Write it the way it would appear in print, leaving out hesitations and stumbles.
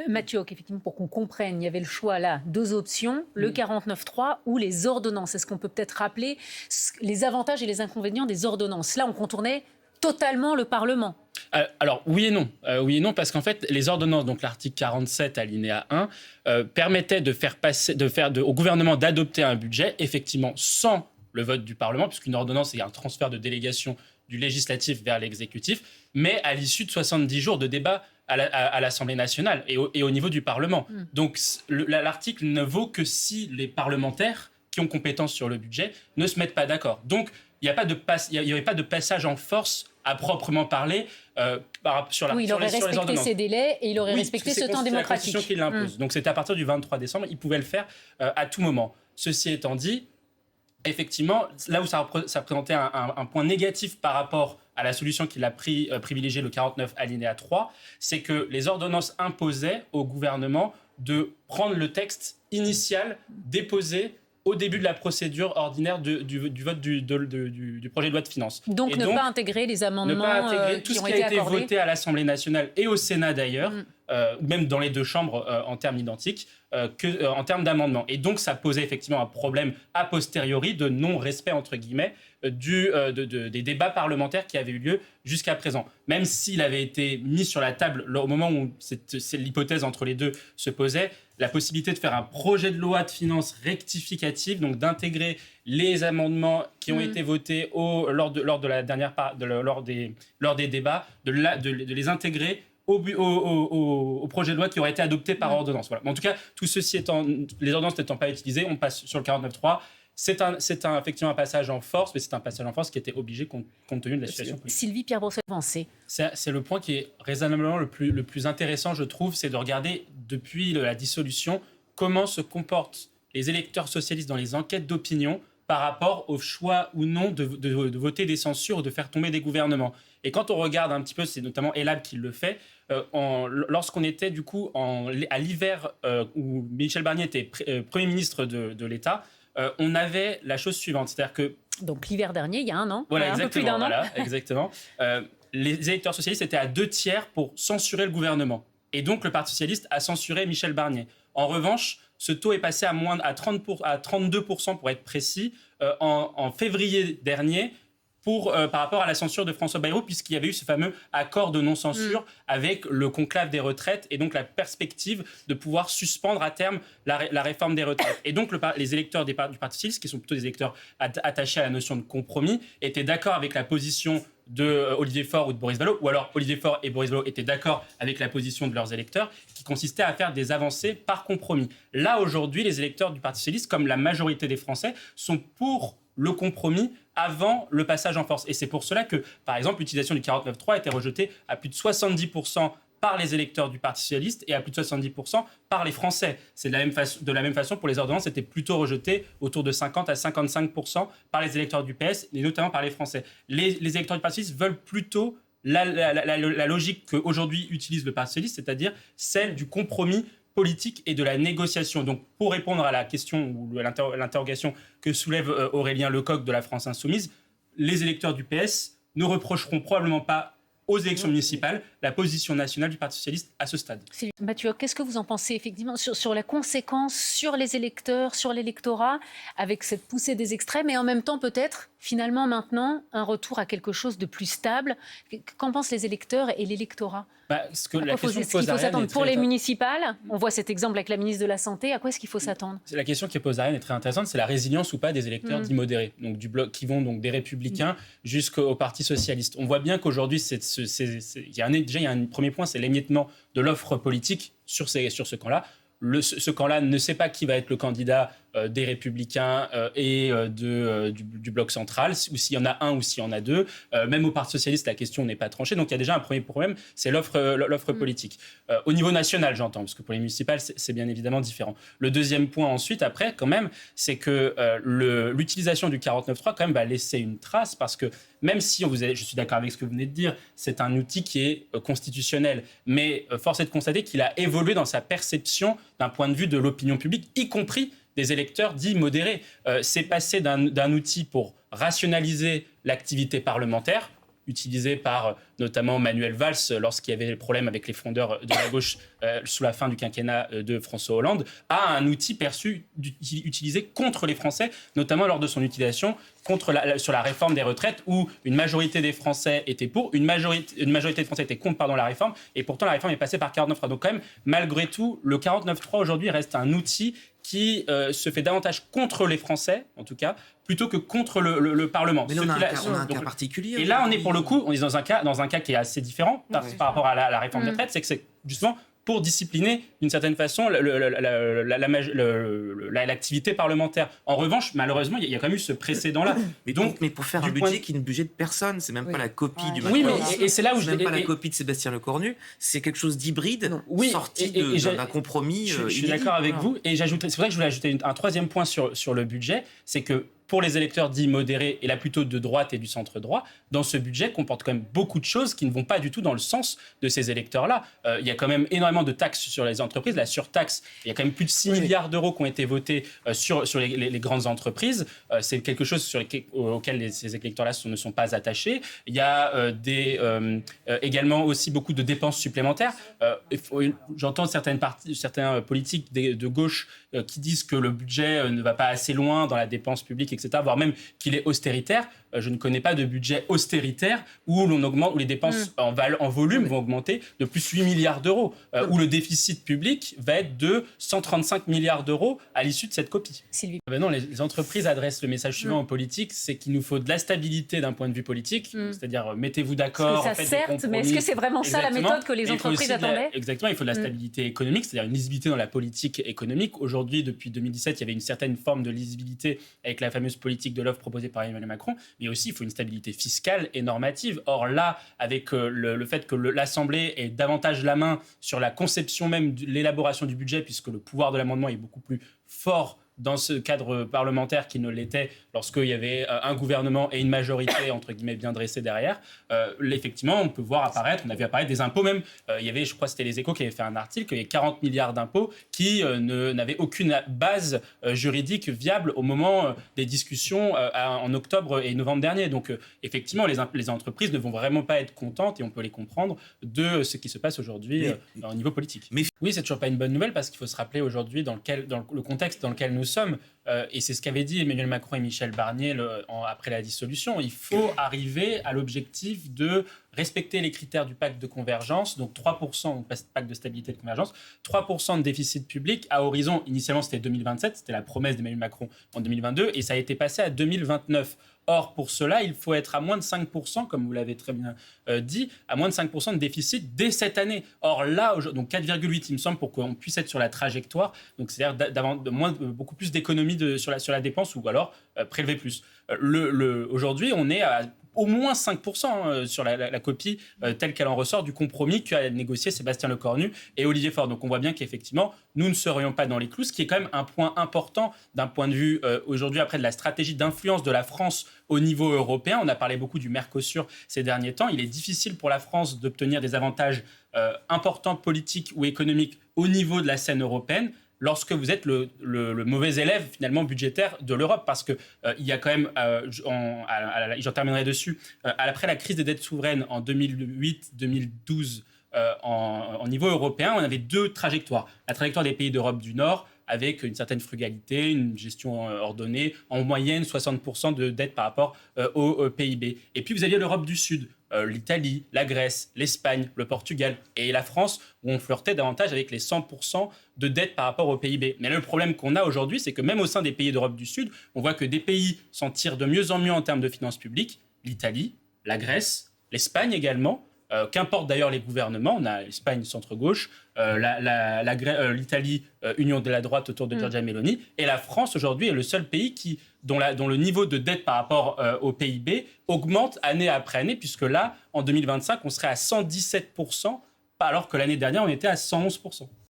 Mathieu, effectivement, pour qu'on comprenne, il y avait le choix là, 2 options, le 49.3 ou les ordonnances. Est-ce qu'on peut peut-être rappeler les avantages et les inconvénients des ordonnances? Là, on contournait totalement le Parlement. Alors, oui et non. Oui et non, parce qu'en fait, les ordonnances, donc l'article 47, alinéa 1, permettait au gouvernement d'adopter un budget, effectivement, sans le vote du Parlement, puisqu'une ordonnance, c'est un transfert de délégation du législatif vers l'exécutif, mais à l'issue de 70 jours de débat à l'Assemblée nationale et au niveau du Parlement. Donc, l'article ne vaut que si les parlementaires qui ont compétence sur le budget ne se mettent pas d'accord. Donc, il n'y avait pas de passage en force à proprement parler sur il aurait respecté ces délais et il aurait respecté ce temps démocratique. C'est la Constitution qui l'impose. Donc c'était à partir du 23 décembre, il pouvait le faire à tout moment. Ceci étant dit, effectivement, là où ça représentait un point négatif par rapport à la solution qu'il a privilégiée, le 49 alinéa 3, c'est que les ordonnances imposaient au gouvernement de prendre le texte initial déposé au début de la procédure ordinaire du vote du projet de loi de finances. Donc ne pas intégrer les amendements tout qui ce ont qui été a été accordés. voté à l'Assemblée nationale et au Sénat d'ailleurs, même dans les deux chambres en termes identiques, en termes d'amendements. Et donc ça posait effectivement un problème a posteriori de non-respect, entre guillemets, des débats parlementaires qui avaient eu lieu jusqu'à présent. Même s'il avait été mis sur la table au moment où l'hypothèse entre les deux se posait, la possibilité de faire un projet de loi de finances rectificative, donc d'intégrer les amendements qui ont été votés lors des débats, de les intégrer au projet de loi qui aurait été adopté par ordonnance. Voilà. Mais en tout cas, tout ceci étant, les ordonnances n'étant pas utilisées, on passe sur le 49.3. C'est effectivement un passage en force, mais c'est un passage en force qui était obligé compte tenu de la situation politique. Sylvie Pierre-Brossel-Vancé. C'est le point qui est raisonnablement le plus intéressant, je trouve, c'est de regarder depuis la dissolution comment se comportent les électeurs socialistes dans les enquêtes d'opinion par rapport au choix ou non de voter des censures ou de faire tomber des gouvernements. Et quand on regarde un petit peu, c'est notamment Elab qui le fait, lorsqu'on était du coup à l'hiver où Michel Barnier était Premier ministre de l'État, on avait la chose suivante, c'est-à-dire que... Donc l'hiver dernier, il y a un an, voilà, un peu plus d'un an. Voilà, exactement. Les électeurs socialistes étaient à 2/3 pour censurer le gouvernement. Et donc le Parti socialiste a censuré Michel Barnier. En revanche, ce taux est passé à 32% pour être précis, en février dernier, par rapport à la censure de François Bayrou, puisqu'il y avait eu ce fameux accord de non-censure avec le conclave des retraites et donc la perspective de pouvoir suspendre à terme la réforme des retraites. Et donc les électeurs du Parti socialiste, qui sont plutôt des électeurs attachés à la notion de compromis, étaient d'accord avec la position de Olivier Faure ou de Boris Vallaud, ou alors Olivier Faure et Boris Vallaud étaient d'accord avec la position de leurs électeurs, qui consistait à faire des avancées par compromis. Là, aujourd'hui, les électeurs du Parti socialiste, comme la majorité des Français, sont pour le compromis avant le passage en force. Et c'est pour cela que, par exemple, l'utilisation du 49.3 a été rejetée à plus de 70% par les électeurs du Parti socialiste et à plus de 70% par les Français. C'est de la même façon pour les ordonnances, c'était plutôt rejeté autour de 50 à 55% par les électeurs du PS et notamment par les Français. Les électeurs du Parti socialiste veulent plutôt la logique qu'aujourd'hui utilise le Parti socialiste, c'est-à-dire celle du compromis politique et de la négociation. Donc, pour répondre à la question ou à l'interrogation que soulève Aurélien Lecoq de la France Insoumise, les électeurs du PS ne reprocheront probablement pas aux élections municipales la position nationale du Parti socialiste à ce stade. Mathieu, qu'est-ce que vous en pensez effectivement sur la conséquence sur les électeurs, sur l'électorat, avec cette poussée des extrêmes et en même temps peut-être finalement maintenant un retour à quelque chose de plus stable? Qu'en pensent les électeurs et l'électorat? La question qu'il faut s'attendre pour les municipales, on voit cet exemple avec la ministre de la Santé, à quoi est-ce qu'il faut s'attendre? La question qui est posée à Ariane est très intéressante, c'est la résilience ou pas des électeurs dits modérés, donc du bloc qui vont donc des Républicains jusqu'au Parti socialiste. On voit bien qu'aujourd'hui, il y a un premier point, c'est l'émiettement de l'offre politique sur ce camp-là. Ce camp-là ne sait pas qui va être le candidat des Républicains et du bloc central, ou s'il y en a un ou s'il y en a deux. Même au Parti socialiste, la question n'est pas tranchée. Donc il y a déjà un premier problème, c'est l'offre politique. Au niveau national, j'entends, parce que pour les municipales, c'est bien évidemment différent. Le deuxième point ensuite, après, quand même, c'est que l'utilisation du 49.3, quand même, va laisser une trace, parce que même si, je suis d'accord avec ce que vous venez de dire, c'est un outil qui est constitutionnel, mais force est de constater qu'il a évolué dans sa perception d'un point de vue de l'opinion publique, y compris des électeurs dits modérés. C'est passé d'un outil pour rationaliser l'activité parlementaire, utilisé par notamment Manuel Valls lorsqu'il y avait des problèmes avec les frondeurs de la gauche sous la fin du quinquennat de François Hollande, à un outil utilisé contre les Français, notamment lors de son utilisation sur la réforme des retraites, où une majorité des Français étaient pour, une majorité des Français étaient contre la réforme, et pourtant la réforme est passée par 49.3. Donc quand même, malgré tout, le 49.3 aujourd'hui reste un outil qui se fait davantage contre les Français, en tout cas, plutôt que contre le Parlement. Mais là, on a un cas particulier. Et là, on est pour le coup, on est dans un cas qui est assez différent par rapport à la réforme des retraites, c'est que c'est justement pour discipliner d'une certaine façon l'activité parlementaire. En revanche, malheureusement, il y a quand même eu ce précédent-là. Mais pour faire un budget qui est le budget de personne, c'est même pas la copie du Macron. Oui, et c'est là où c'est même pas la copie de Sébastien Lecornu, c'est quelque chose d'hybride, sorti d'un compromis. Je suis d'accord avec vous, et c'est pour ça que je voulais ajouter un troisième point sur le budget, c'est que pour les électeurs dits modérés, et là plutôt de droite et du centre-droit, dans ce budget comporte quand même beaucoup de choses qui ne vont pas du tout dans le sens de ces électeurs-là. Il y a quand même énormément de taxes sur les entreprises, la surtaxe, il y a quand même plus de 6 milliards d'euros qui ont été votés sur les grandes entreprises. C'est quelque chose auquel ces électeurs-là ne sont pas attachés. Il y a également aussi beaucoup de dépenses supplémentaires. J'entends certains politiques de gauche qui disent que le budget ne va pas assez loin dans la dépense publique, etc., voire même qu'il est austéritaire. Je ne connais pas de budget austéritaire où l'on augmente, où les dépenses en volume vont augmenter de plus 8 milliards d'euros, où le déficit public va être de 135 milliards d'euros à l'issue de cette copie. Sylvie. Non, les entreprises adressent le message suivant aux politiques, c'est qu'il nous faut de la stabilité d'un point de vue politique, c'est-à-dire mettez-vous d'accord. Ça certes, mais est-ce que c'est vraiment ça la méthode que les entreprises attendaient ? Exactement, il faut de la stabilité économique, c'est-à-dire une lisibilité dans la politique économique. Aujourd'hui, depuis 2017, il y avait une certaine forme de lisibilité avec la fameuse politique de l'offre proposée par Emmanuel Macron, mais aussi il faut une stabilité fiscale et normative. Or là, avec le fait que l'Assemblée ait davantage la main sur la conception même de l'élaboration du budget, puisque le pouvoir de l'amendement est beaucoup plus fort dans ce cadre parlementaire qui ne l'était lorsqu'il y avait un gouvernement et une majorité, entre guillemets, bien dressée derrière, effectivement, on peut voir on a vu apparaître des impôts même. Il y avait, je crois que c'était Les Échos qui avait fait un article, il y avait 40 milliards d'impôts qui n'avaient aucune base juridique viable au moment des discussions en octobre et novembre dernier. Donc, effectivement, les entreprises ne vont vraiment pas être contentes, et on peut les comprendre, de ce qui se passe aujourd'hui au niveau politique. Oui, c'est toujours pas une bonne nouvelle, parce qu'il faut se rappeler aujourd'hui dans le contexte dans lequel nous sommes, et c'est ce qu'avaient dit Emmanuel Macron et Michel Barnier après la dissolution, il faut arriver à l'objectif de respecter les critères du pacte de convergence, donc 3%, pacte de stabilité et de convergence, 3% de déficit public à horizon, initialement c'était 2027, c'était la promesse d'Emmanuel Macron en 2022, et ça a été passé à 2029. Or, pour cela, il faut être à moins de 5%, comme vous l'avez très bien dit, à moins de 5% de déficit dès cette année. Or là, donc 4,8, il me semble, pour qu'on puisse être sur la trajectoire, donc c'est-à-dire beaucoup plus d'économies sur la dépense, ou alors prélever plus. Aujourd'hui, on est à au moins 5% sur la copie telle qu'elle en ressort du compromis qu'a négocié Sébastien Lecornu et Olivier Faure. Donc on voit bien qu'effectivement, nous ne serions pas dans les clous, ce qui est quand même un point important d'un point de vue aujourd'hui, après, de la stratégie d'influence de la France au niveau européen. On a parlé beaucoup du Mercosur ces derniers temps. Il est difficile pour la France d'obtenir des avantages importants politiques ou économiques au niveau de la scène européenne, lorsque vous êtes le mauvais élève finalement budgétaire de l'Europe, parce que il y a quand même, j'en terminerai dessus, après la crise des dettes souveraines en 2008-2012 en niveau européen, on avait deux trajectoires. La trajectoire des pays d'Europe du Nord, avec une certaine frugalité, une gestion ordonnée, en moyenne 60% de dette par rapport au PIB. Et puis vous aviez l'Europe du Sud, l'Italie, la Grèce, l'Espagne, le Portugal et la France, où on flirtait davantage avec les 100% de dette par rapport au PIB. Mais là, le problème qu'on a aujourd'hui, c'est que même au sein des pays d'Europe du Sud, on voit que des pays s'en tirent de mieux en mieux en termes de finances publiques, l'Italie, la Grèce, l'Espagne également, qu'importe d'ailleurs les gouvernements, on a l'Espagne centre-gauche, l'Italie union de la droite autour de Giorgia Meloni, et la France aujourd'hui est le seul pays dont le niveau de dette par rapport au PIB augmente année après année, puisque là, en 2025, on serait à 117%, alors que l'année dernière, on était à 111%.